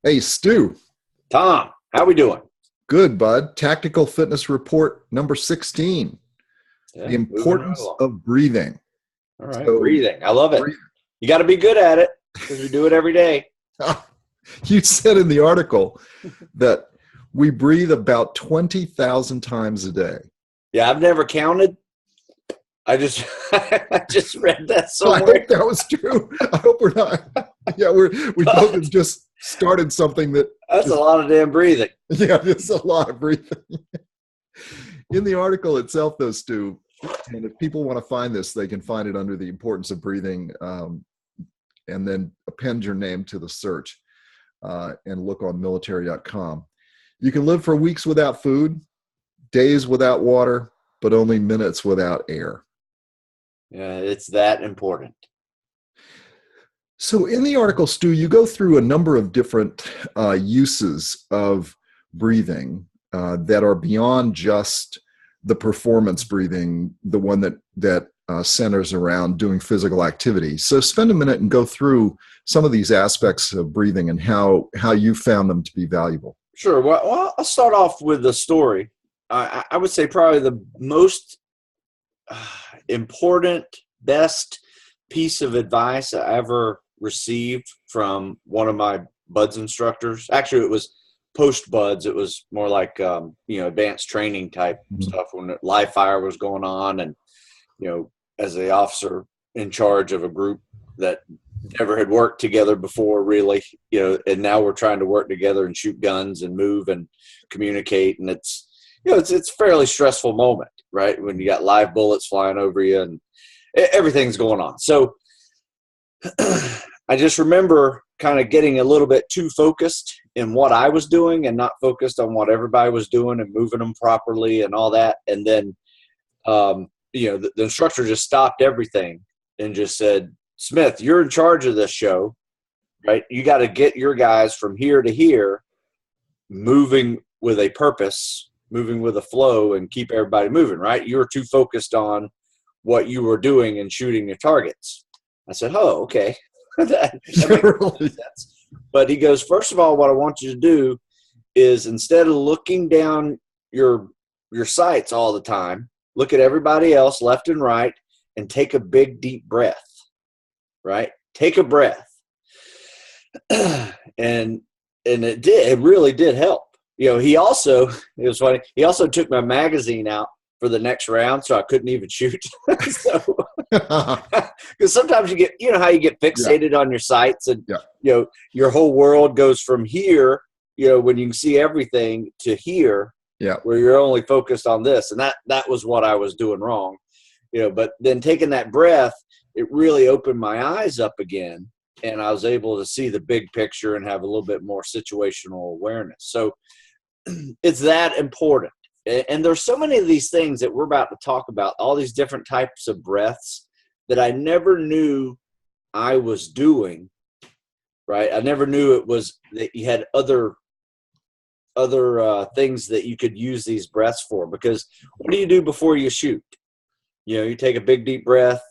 Hey, Stu. Tom, how we doing? Good, bud. Tactical Fitness Report number 16, the Yeah, moving right importance along. of breathing. All right, So, breathing. I love it. breathing. You got to be good at it because we do it every day. You said in the article that we breathe about 20,000 times a day. Yeah, I've never counted. I just I just read that I somewhere. hope that was true. I hope we're not. Yeah, we both have just started something that That's a is, lot of damn breathing. yeah, there's a lot of breathing. In the article itself, though, Stu, and if people want to find this, they can find it under the importance of breathing, and then append your name to the search and look on military.com. You can live for weeks without food, days without water, but only minutes without air. Yeah, it's that important. So in the article, Stu, you go through a number of different uses of breathing that are beyond just the performance breathing, the one that centers around doing physical activity. So spend a minute and go through some of these aspects of breathing and how you found them to be valuable. Sure. Well, I'll start off with a story. I would say probably the most important, best piece of advice I ever received from one of my buds instructors. Actually, it was post buds. It was more like advanced training type stuff when the live fire was going on, and as the officer in charge of a group that never had worked together before, really, and now we're trying to work together and shoot guns and move and communicate, and it's a fairly stressful moment, right? When you got live bullets flying over you and everything's going on. So I just remember kind of getting a little bit too focused in what I was doing and not focused on what everybody was doing and moving them properly and all that. And then, the instructor just stopped everything and just said, Smith, you're in charge of this show, right? You got to get your guys from here to here, moving with a purpose, moving with a flow, and keep everybody moving, right? You were too focused on what you were doing and shooting your targets. I said, oh, okay. that makes sense. But he goes, first of all, what I want you to do is instead of looking down your sights all the time, look at everybody else left and right and take a big, deep breath, right? Take a breath. and it really did help. He also, it was funny, he also took my magazine out for the next round, so I couldn't even shoot. So, because sometimes you get, how you get fixated on your sights, and your whole world goes from here, when you can see everything, to here, where you're only focused on this, and that was what I was doing wrong, But then taking that breath, it really opened my eyes up again, and I was able to see the big picture and have a little bit more situational awareness. So it's that important. And there's so many of these things that we're about to talk about, all these different types of breaths that I never knew I was doing, right? I never knew it was that you had other things that you could use these breaths for. Because what do you do before you shoot? You take a big deep breath,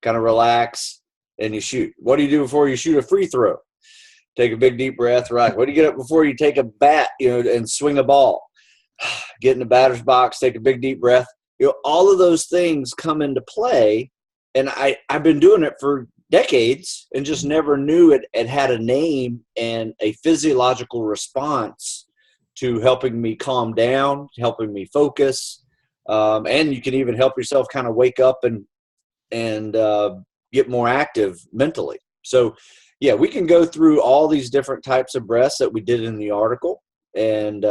kind of relax, and you shoot. What do you do before you shoot a free throw? Take a big deep breath, right? What do you get up before you take a bat, and swing a ball? Get in the batter's box, take a big deep breath. All of those things come into play, and I've been doing it for decades and just never knew it had a name and a physiological response to helping me calm down, helping me focus, and you can even help yourself kind of wake up and get more active mentally. So, yeah, we can go through all these different types of breaths that we did in the article. And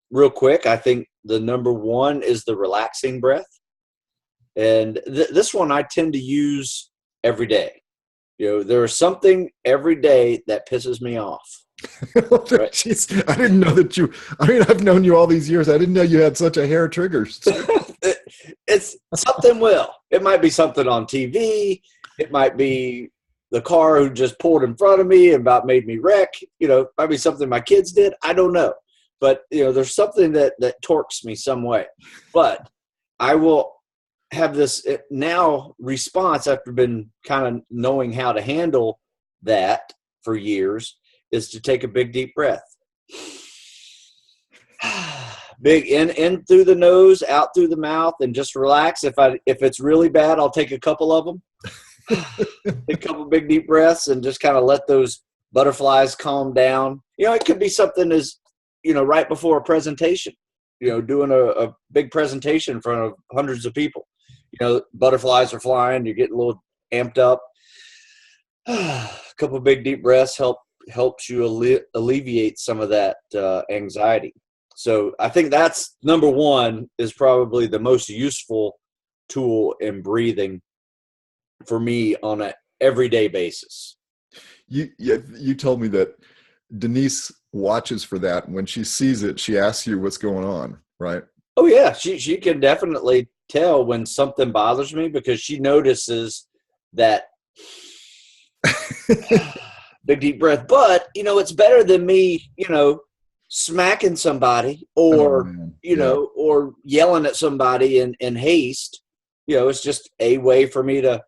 real quick, I think the number one is the relaxing breath. And this one I tend to use every day. There is something every day that pisses me off. Right? Jeez, I didn't know that I've known you all these years. I didn't know you had such a hair trigger. It's something it might be something on TV. It might be the car who just pulled in front of me and about made me wreck. Might be something my kids did. I don't know. But, there's something that torques me some way. But I will have this now response after been kind of knowing how to handle that for years, is to take a big deep breath. Big in through the nose, out through the mouth, and just relax. If it's really bad, I'll take a couple of them. Take a couple big deep breaths and just kind of let those butterflies calm down. It could be something as, right before a presentation, doing a big presentation in front of hundreds of people. Butterflies are flying, you're getting a little amped up. A couple big deep breaths helps you alleviate some of that anxiety. So I think that's number one, is probably the most useful tool in breathing for me on an everyday basis. You told me that Denise watches for that, and when she sees it, she asks you what's going on, right? Oh yeah, she can definitely tell when something bothers me, because she notices that big deep breath. But it's better than me, smacking somebody or or yelling at somebody in haste. It's just a way for me to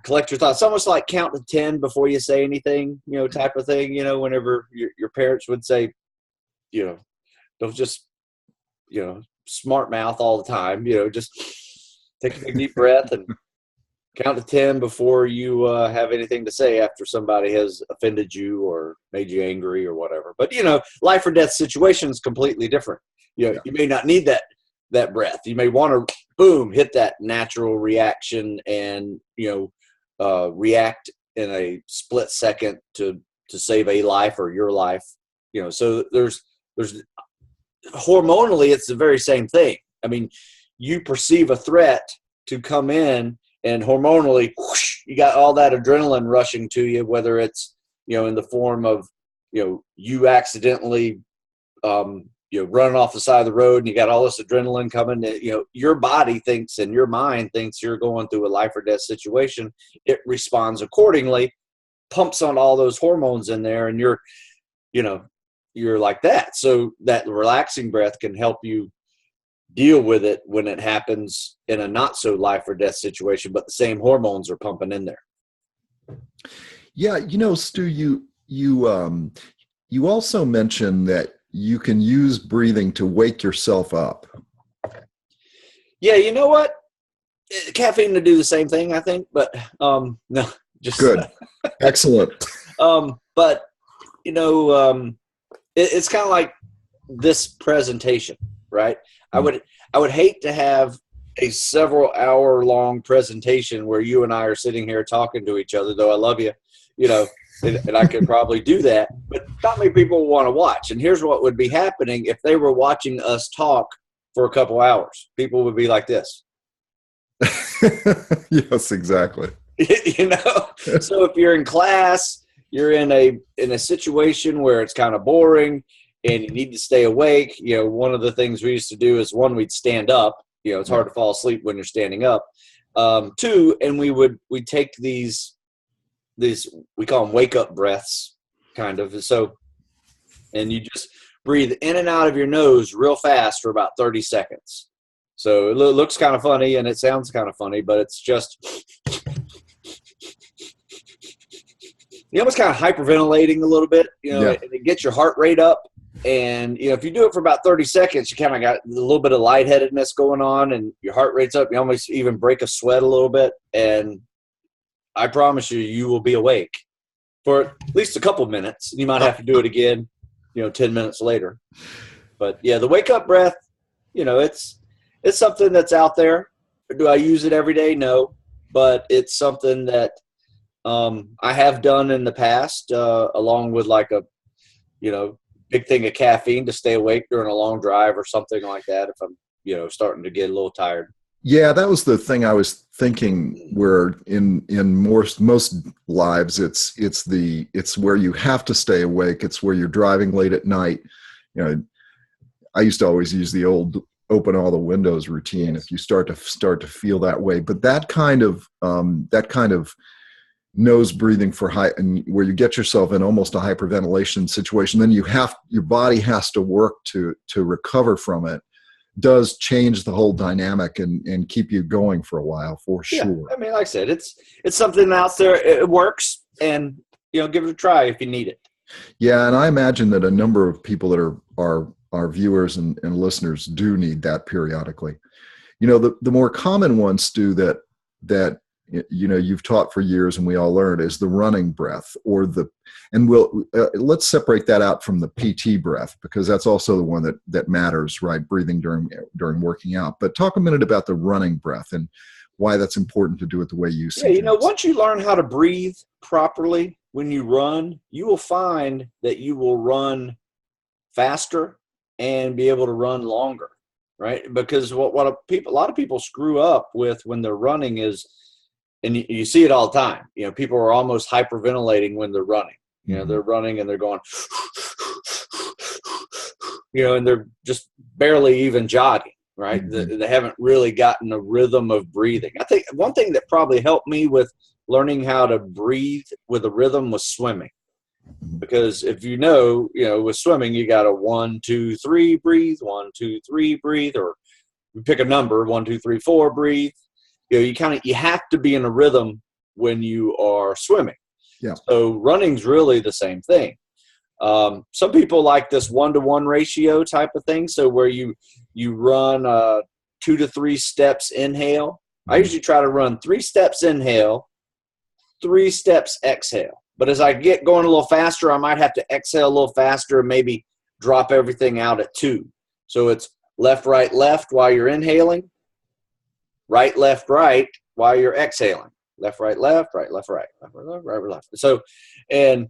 collect your thoughts. It's almost like count to 10 before you say anything, type of thing. Whenever your parents would say, don't just smart mouth all the time, just take a big deep breath and count to 10 before you have anything to say after somebody has offended you or made you angry or whatever. But, life or death situation is completely different. You may not need that breath. You may want to, boom, hit that natural reaction and, react in a split second to save a life or your life. So there's hormonally, it's the very same thing. I mean, you perceive a threat to come in, and hormonally, whoosh, you got all that adrenaline rushing to you, whether it's, in the form of, you accidentally, running off the side of the road and you got all this adrenaline coming. Your body thinks and your mind thinks you're going through a life or death situation. It responds accordingly, pumps on all those hormones in there, and you're like that. So that relaxing breath can help you deal with it when it happens in a not so life or death situation, but the same hormones are pumping in there. Yeah. Stu, you also mentioned that you can use breathing to wake yourself up. Yeah. You know what? Caffeine to do the same thing, I think, but no, just good. Excellent. But it's kind of like this presentation, right? I would hate to have a several hour long presentation where you and I are sitting here talking to each other, though I love you, and I could probably do that, but not many people want to watch. And here's what would be happening if they were watching us talk for a couple hours. People would be like this. Yes, exactly. So if you're in class, you're in a situation where it's kind of boring and you need to stay awake. One of the things we used to do is, one, we'd stand up. It's hard to fall asleep when you're standing up. Two, and we'd take these, we call them wake up breaths, kind of. So, and you just breathe in and out of your nose real fast for about 30 seconds. So it looks kind of funny and it sounds kind of funny, but it's just, you almost kind of hyperventilating a little bit, and it gets your heart rate up. And, if you do it for about 30 seconds, you kind of got a little bit of lightheadedness going on and your heart rate's up. You almost even break a sweat a little bit. And I promise you will be awake for at least a couple minutes. You might have to do it again, 10 minutes later. But yeah, the wake up breath, it's something that's out there. Do I use it every day? No, but it's something that I have done in the past, along with like a, big thing of caffeine to stay awake during a long drive or something like that, if I'm, starting to get a little tired. Yeah, that was the thing I was thinking, where in most lives, it's where you have to stay awake. It's where you're driving late at night. I used to always use the old open all the windows routine. If you start to feel that way, but that kind of nose breathing for and where you get yourself in almost a hyperventilation situation, then your body has to work to recover from it, does change the whole dynamic and keep you going for a while, for sure. I mean, like I said, it's something out there. It works, and give it a try if you need it. Yeah, and I imagine that a number of people that are our viewers and listeners do need that periodically. The more common one, Stu, that you've taught for years and we all learned is the running breath, and let's separate that out from the PT breath, because that's also the one that matters, right? Breathing during working out. But talk a minute about the running breath and why that's important to do it the way you suggest. Yeah, once you learn how to breathe properly when you run, you will find that you will run faster and be able to run longer, right? Because what a lot of people screw up with when they're running is, and you see it all the time, people are almost hyperventilating when they're running. They're running and they're going, and they're just barely even jogging, right? Mm-hmm. They haven't really gotten a rhythm of breathing. I think one thing that probably helped me with learning how to breathe with a rhythm was swimming. Because if with swimming, you got a 1, 2, 3, breathe, 1, 2, 3, breathe, or you pick a number, 1, 2, 3, 4, breathe. You have to be in a rhythm when you are swimming. Yeah. So running's really the same thing. Some people like this 1-to-1 ratio type of thing. So where you run 2 to 3 steps inhale. I usually try to run 3 steps inhale, 3 steps exhale. But as I get going a little faster, I might have to exhale a little faster and maybe drop everything out at 2. So it's left, right, left while you're inhaling, right, left, right while you're exhaling. Left, right, left, right, left, right, left, right, left, right, left. So, and,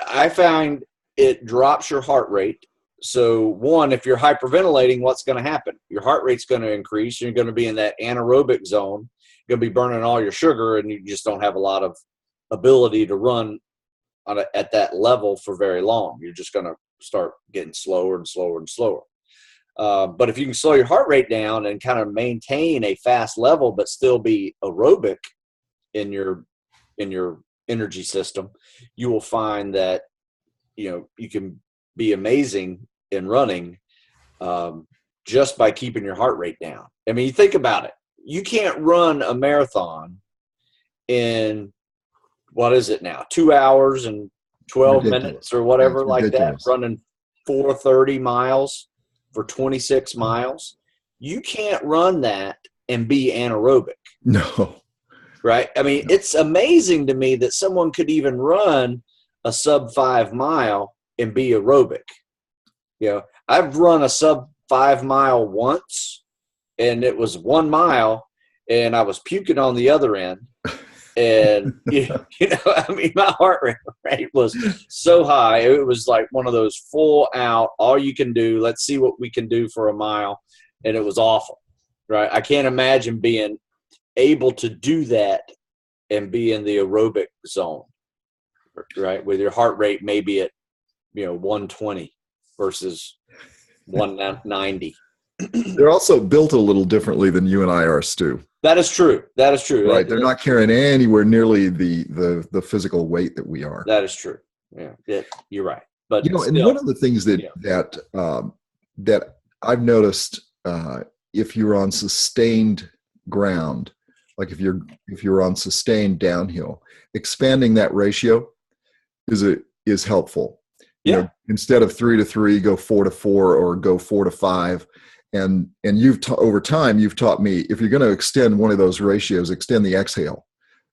I find it drops your heart rate. So one, if you're hyperventilating, what's going to happen? Your heart rate's going to increase. You're going to be in that anaerobic zone. You're going to be burning all your sugar, and you just don't have a lot of ability to run at that level for very long. You're just going to start getting slower and slower and slower. But if you can slow your heart rate down and kind of maintain a fast level, but still be aerobic in your energy system, you will find that, you can be amazing in running just by keeping your heart rate down. I mean, you think about it. You can't run a marathon in, what is it now, 2 hours and 12 minutes or whatever like that, running 430 miles for 26 miles. You can't run that and be anaerobic. No. Right? I mean, it's amazing to me that someone could even run a sub 5 mile and be aerobic. I've run a sub 5 mile once, and it was 1 mile, and I was puking on the other end. And, I mean, my heart rate was so high. It was like one of those full out, all you can do, let's see what we can do for a mile. And it was awful, right? I can't imagine being able to do that and be in the aerobic zone, right? With your heart rate maybe at, 120 versus 190. They're also built a little differently than you and I are, Stu. That is true. Right. They're not carrying anywhere nearly the physical weight that we are. That is true. Yeah, you're right. But and one of the things that I've noticed, if you're on sustained ground, like if you're on sustained downhill, expanding that ratio is helpful. Yeah. Instead of 3 to 3, go 4 to 4 or go 4 to 5. And you've over time, you've taught me, if you're going to extend one of those ratios, extend the exhale.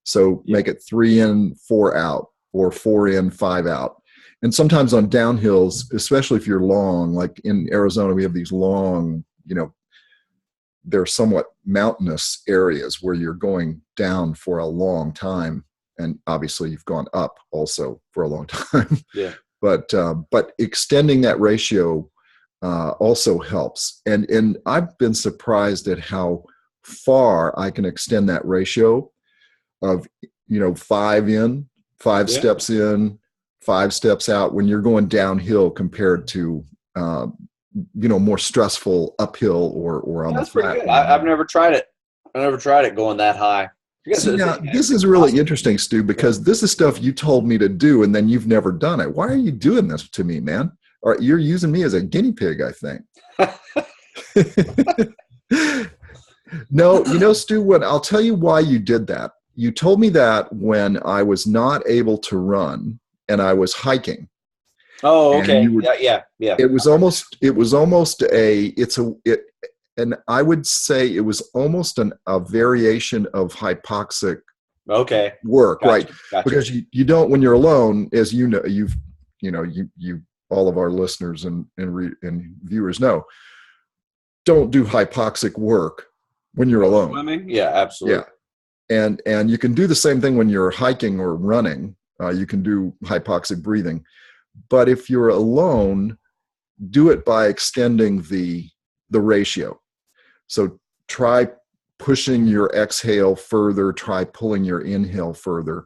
So make it 3 in, 4 out, or 4 in, 5 out. And sometimes on downhills, especially if you're long, like in Arizona, we have these long, they're somewhat mountainous areas where you're going down for a long time. And obviously you've gone up also for a long time. Yeah. But extending that ratio also helps. And I've been surprised at how far I can extend that ratio of, 5 in, 5 steps in, 5 steps out when you're going downhill compared to, more stressful uphill or on the flat. Pretty good. I've never tried it. I never tried it going that high. See, now, this is really interesting, Stu, because this is stuff you told me to do and then you've never done it. Why are you doing this to me, man? Or you're using me as a guinea pig, I think. No, Stu, I'll tell you why you did that. you told me that when I was not able to run and I was hiking. Oh, And okay. you were, Yeah. it was almost and I would say it was almost a variation of hypoxic Okay. work, Gotcha. right? Gotcha. Because you don't, when you're alone, as you know, all of our listeners and viewers know, don't do hypoxic work when you're alone. Swimming? Yeah, absolutely. Yeah. And you can do the same thing when you're hiking or running. You can do hypoxic breathing. But if you're alone, do it by extending the ratio. So try pushing your exhale further, try pulling your inhale further.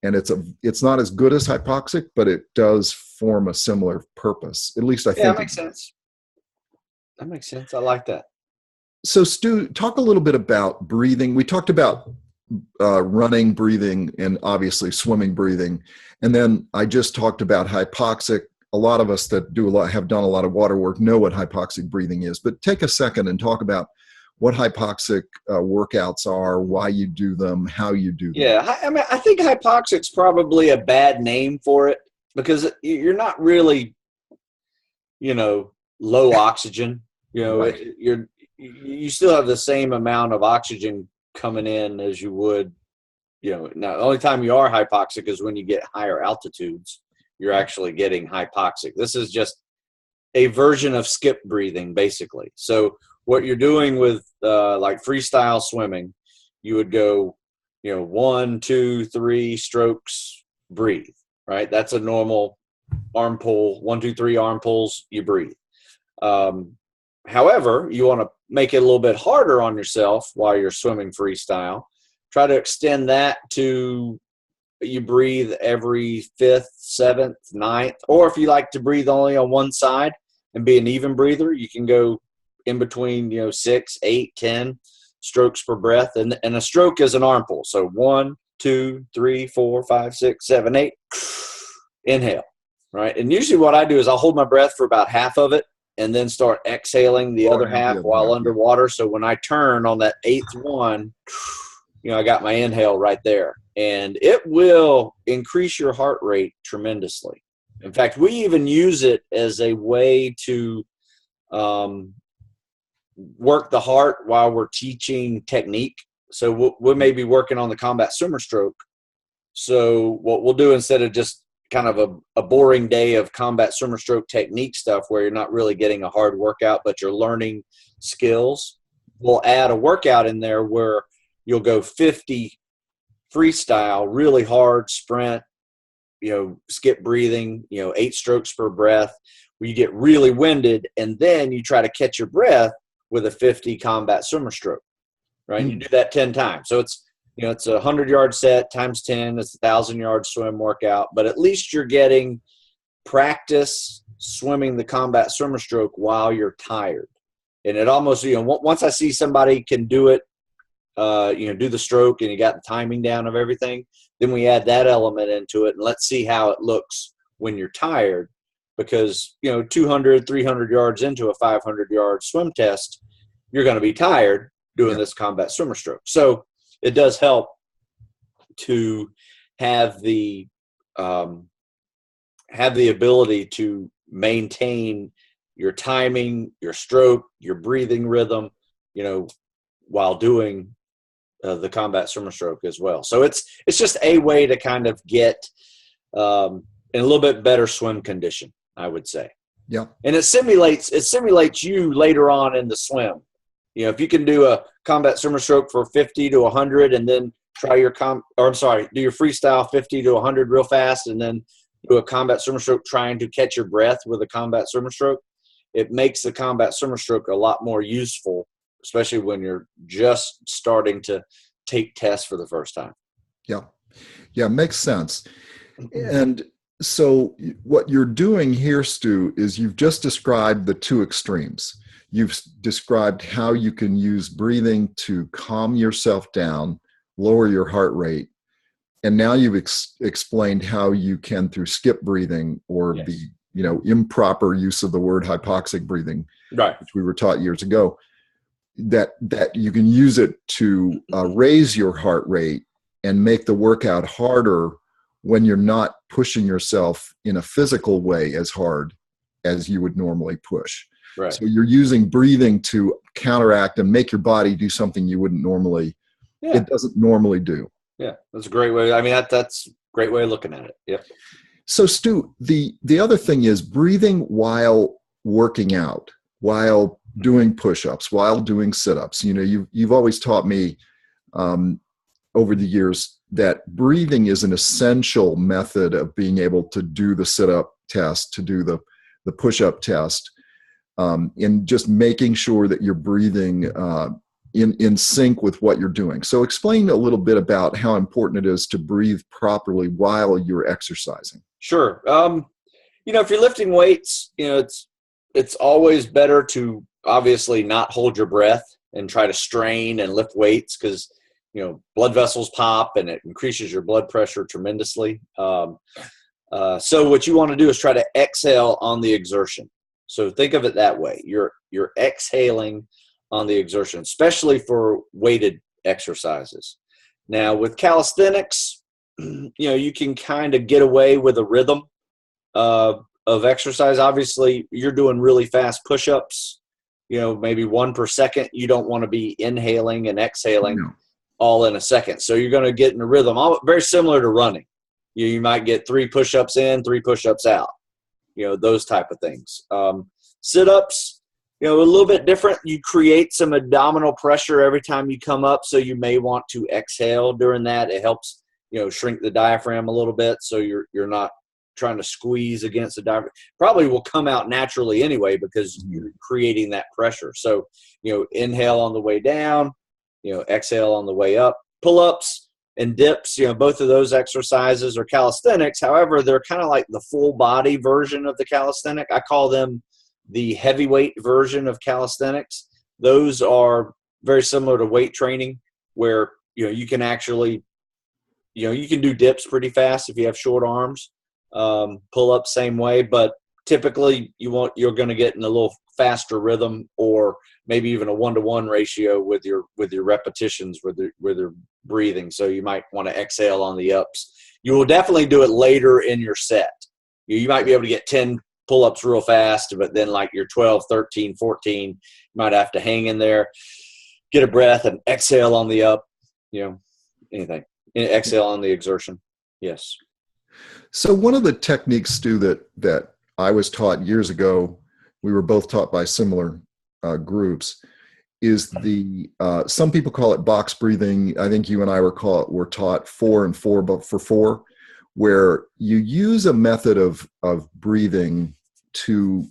And it's not as good as hypoxic, but it does form a similar purpose. At least I think. That makes sense. That makes sense. I like that. So Stu, talk a little bit about breathing. We talked about running breathing and obviously swimming breathing. And then I just talked about hypoxic. A lot of us that have done a lot of water work know what hypoxic breathing is, but take a second and talk about what hypoxic workouts are, why you do them, how you do them. Yeah, I mean, I think hypoxic's probably a bad name for it because you're not really, low oxygen. Right. You still have the same amount of oxygen coming in as you would, now the only time you are hypoxic is when you get higher altitudes. You're actually getting hypoxic. This is just a version of skip breathing, basically. So what you're doing with like freestyle swimming, you would go, 1, 2, 3 strokes, breathe, right? That's a normal arm pull. 1, 2, 3 arm pulls, you breathe. However, you want to make it a little bit harder on yourself while you're swimming freestyle. Try to extend that to you breathe every 5th, 7th, 9th, or if you like to breathe only on one side and be an even breather, you can go in between, 6, 8, 10 strokes per breath. And a stroke is an arm pull. So 1, 2, 3, 4, 5, 6, 7, 8. Inhale, right? And usually what I do is I'll hold my breath for about half of it and then start exhaling the other half while underwater. So when I turn on that 8th one, I got my inhale right there. And it will increase your heart rate tremendously. In fact, we even use it as a way to work the heart while we're teaching technique. So we may be working on the combat swimmer stroke. So what we'll do, instead of just kind of a boring day of combat swimmer stroke technique stuff where you're not really getting a hard workout, but you're learning skills, we'll add a workout in there where you'll go 50 freestyle, really hard sprint, skip breathing, 8 strokes per breath, where you get really winded, and then you try to catch your breath with a 50 combat swimmer stroke, right? And you do that 10 times. So it's, it's a 100-yard set times 10. It's a 1,000-yard swim workout, but at least you're getting practice swimming the combat swimmer stroke while you're tired. And it almost, once I see somebody can do it, do the stroke and you got the timing down of everything, then we add that element into it and let's see how it looks when you're tired, because 200, 300 yards into a 500-yard swim test, you're going to be tired doing this combat swimmer stroke. So it does help to have the ability to maintain your timing, your stroke, your breathing rhythm, while doing the combat swimmer stroke as well. So it's just a way to kind of get in a little bit better swim condition, I would say. Yeah. And it simulates you later on in the swim. If you can do a combat swimmer stroke for 50 to 100 and then try do your freestyle 50 to 100 real fast and then do a combat swimmer stroke trying to catch your breath with a combat swimmer stroke, it makes the combat swimmer stroke a lot more useful, especially when you're just starting to take tests for the first time. Yeah, makes sense. And so what you're doing here, Stu, is you've just described the two extremes. You've described how you can use breathing to calm yourself down, lower your heart rate. And now you've explained how you can, through skip breathing or the improper use of the word hypoxic breathing, right, which we were taught years ago, that you can use it to raise your heart rate and make the workout harder when you're not pushing yourself in a physical way as hard as you would normally push. Right. So you're using breathing to counteract and make your body do something you wouldn't normally, it doesn't normally do. Yeah, that's a great way. I mean, that's a great way of looking at it. Yep. So Stu, the other thing is breathing while working out, while doing push-ups, while doing sit-ups. You know, you've always taught me over the years that breathing is an essential method of being able to do the sit-up test, to do the push-up test, in just making sure that you're breathing in sync with what you're doing. So explain a little bit about how important it is to breathe properly while you're exercising. Sure. You know, if you're lifting weights, you know, it's always better to obviously not hold your breath and try to strain and lift weights, because, you know, blood vessels pop and it increases your blood pressure tremendously. So what you want to do is try to exhale on the exertion. So think of it that way. You're exhaling on the exertion, especially for weighted exercises. Now with calisthenics, you know, you can kind of get away with a rhythm of exercise. Obviously, you're doing really fast push-ups, you know, maybe 1 per second. You don't want to be inhaling and exhaling all in a second. So you're going to get in a rhythm, very similar to running. You might get 3 push-ups in, 3 push-ups out, you know, those type of things. Sit-ups, you know, a little bit different. You create some abdominal pressure every time you come up, so you may want to exhale during that. It helps, you know, shrink the diaphragm a little bit, so you're not trying to squeeze against the diaphragm. Probably will come out naturally anyway because you're creating that pressure. So, you know, inhale on the way down, you know, exhale on the way up. Pull-ups and dips, you know, both of those exercises are calisthenics. However, they're kind of like the full body version of the calisthenic. I call them the heavyweight version of calisthenics. Those are very similar to weight training, where, you know, you can actually, you know, you can do dips pretty fast if you have short arms. Pull up same way, but typically you're going to get in a little faster rhythm, or maybe even a 1-to-1 ratio with your repetitions with your breathing. So you might want to exhale on the ups. You will definitely do it later in your set. You might be able to get 10 pull-ups real fast, but then like your 12, 13, 14, you might have to hang in there, get a breath, and exhale on the up, you know, anything. Exhale on the exertion. Yes. So one of the techniques, Stu, that I was taught years ago, we were both taught by similar groups, is some people call it box breathing. I think you and I were taught 4 and 4, but for 4, where you use a method of breathing to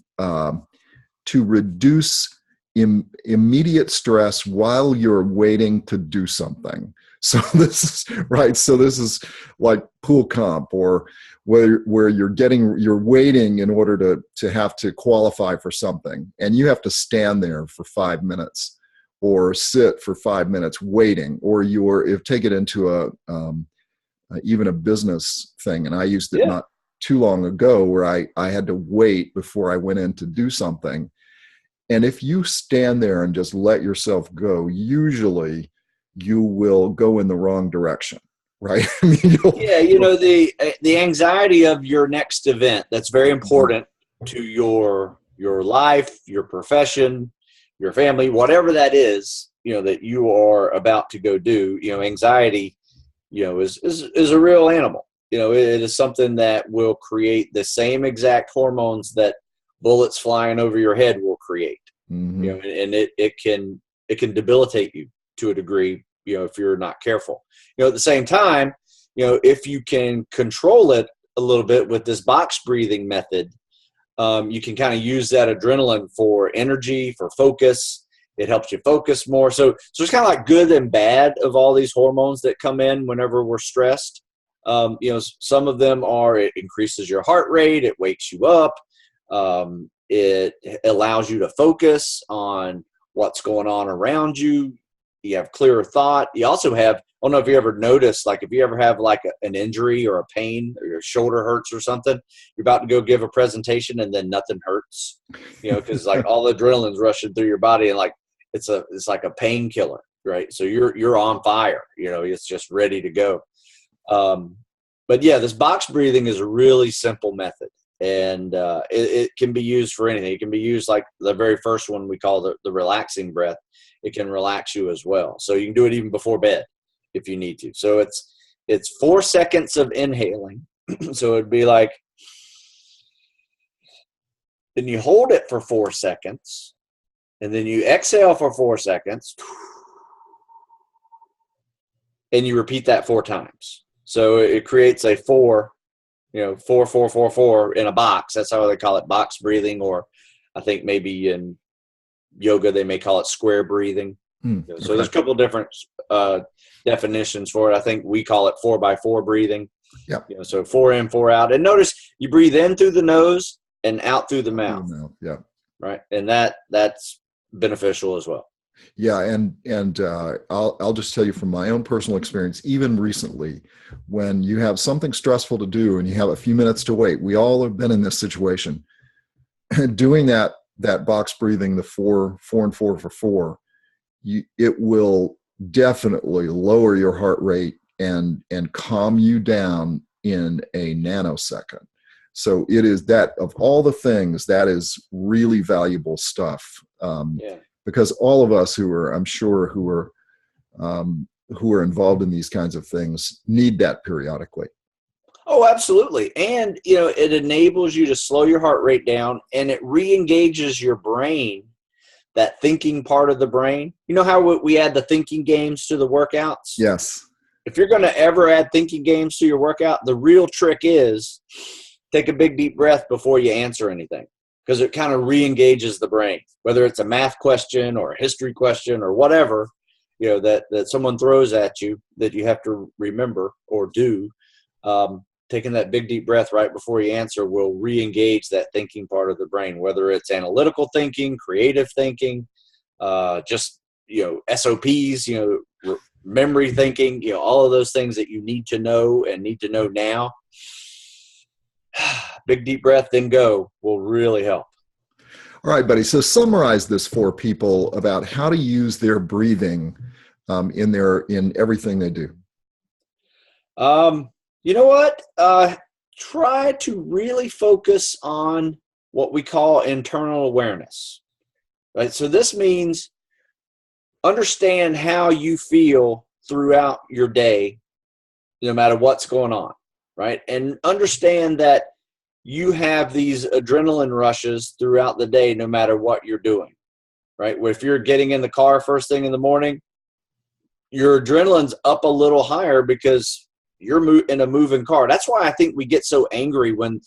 reduce immediate stress while you're waiting to do something. So this is right. So this is like pool comp, or where you're waiting in order to have to qualify for something, and you have to stand there for 5 minutes or sit for 5 minutes waiting, or take it into even a business thing. And I used it not too long ago, where I had to wait before I went in to do something. And if you stand there and just let yourself go, usually you will go in the wrong direction, right? I mean, you know, the anxiety of your next event, that's very important to your life, your profession, your family, whatever that is, you know, that you are about to go do. You know, anxiety, you know, is a real animal. You know, it is something that will create the same exact hormones that bullets flying over your head will create. Mm-hmm. You know, and it can debilitate you to a degree, you know, if you're not careful. You know, at the same time, you know, if you can control it a little bit with this box breathing method, you can kind of use that adrenaline for energy, for focus. It helps you focus more. So it's kind of like good and bad of all these hormones that come in whenever we're stressed. You know, some of them it increases your heart rate. It wakes you up. It allows you to focus on what's going on around you. You have clearer thought. You also have, I don't know if you ever noticed, like if you ever have like an injury or a pain, or your shoulder hurts or something, you're about to go give a presentation and then nothing hurts, you know, because like all the adrenaline's rushing through your body, and like it's like a painkiller, right? So you're on fire, it's just ready to go. But yeah, this box breathing is a really simple method, and it can be used for anything. It can be used like the very first one we call the relaxing breath. It can relax you as well. So you can do it even before bed if you need to. So it's 4 seconds of inhaling. So it'd be like, then you hold it for 4 seconds, and then you exhale for 4 seconds, and you repeat that 4 times. So it creates a 4, 4, 4, 4, 4 in a box. That's how they call it, box breathing, or I think maybe in yoga they may call it square breathing. So there's a couple of different definitions for it. I think we call it 4x4 breathing. Yeah. So 4 in, 4 out. And notice you breathe in through the nose and out through the mouth. Yeah. Right. And that's beneficial as well. Yeah, and I'll just tell you from my own personal experience, even recently, when you have something stressful to do and you have a few minutes to wait, we all have been in this situation. Doing that box breathing, the 4 and 4 for 4, it will definitely lower your heart rate and calm you down in a nanosecond. So it is that, of all the things, that is really valuable stuff. Because all of us who are involved in these kinds of things need that periodically. Oh, absolutely. And, it enables you to slow your heart rate down, and it re-engages your brain, that thinking part of the brain. You know how we add the thinking games to the workouts? Yes. If you're going to ever add thinking games to your workout, the real trick is take a big, deep breath before you answer anything, because it kind of re-engages the brain, whether it's a math question or a history question or whatever, that someone throws at you that you have to remember or do. Taking that big, deep breath right before you answer will re-engage that thinking part of the brain, whether it's analytical thinking, creative thinking, just, SOPs, memory thinking, all of those things that you need to know and need to know now. Big, deep breath, then go will really help. All right, buddy. So summarize this for people about how to use their breathing in everything they do. You know what? Try to really focus on what we call internal awareness, right? So this means understand how you feel throughout your day, no matter what's going on, right? And understand that you have these adrenaline rushes throughout the day, no matter what you're doing, right? If you're getting in the car first thing in the morning, your adrenaline's up a little higher because you're in a moving car. That's why I think we get so angry when,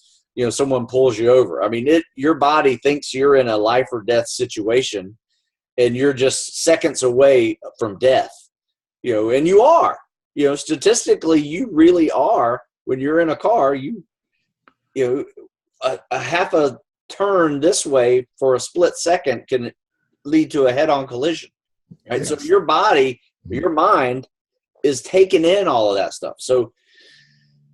someone pulls you over. I mean, your body thinks you're in a life or death situation, and you're just seconds away from death, and you are, statistically, you really are. When you're in a car, a half a turn this way for a split second can lead to a head-on collision, right? Yes. So your body, your mind is taking in all of that stuff. So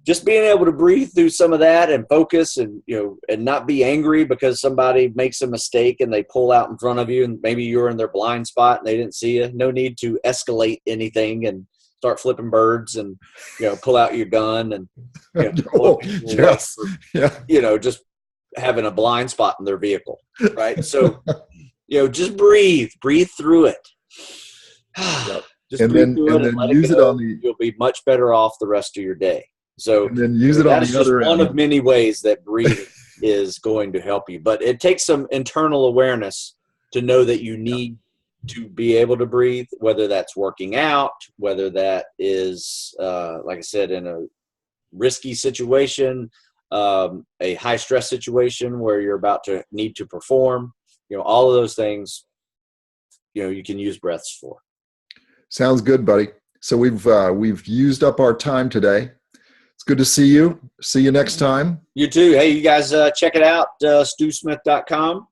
just being able to breathe through some of that and focus and, and not be angry because somebody makes a mistake and they pull out in front of you and maybe you're in their blind spot and they didn't see you. No need to escalate anything and start flipping birds and, pull out your gun and, yes. Just having a blind spot in their vehicle. Right. So, just breathe through it. Yep. Just breathe through it and let it go. You'll be much better off the rest of your day. So and then use it on the other end. One of many ways that breathing is going to help you, but it takes some internal awareness to know that you need to be able to breathe, whether that's working out, whether that is, like I said, in a risky situation, a high stress situation where you're about to need to perform, all of those things, you can use breaths for. Sounds good, buddy. So we've used up our time today. It's good to see you. See you next time. You too. Hey, you guys check it out, stewsmith.com.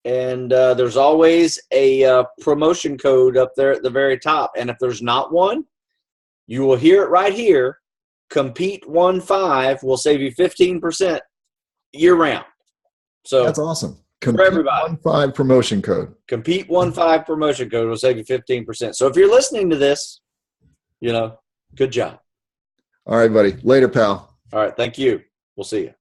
And there's always a promotion code up there at the very top. And if there's not one, you will hear it right here. Compete 15 will save you 15% year round. So that's awesome. Compete everybody. 15 promotion code. Compete 15 promotion code will save you 15%. So if you're listening to this, good job. All right, buddy. Later, pal. All right. Thank you. We'll see you.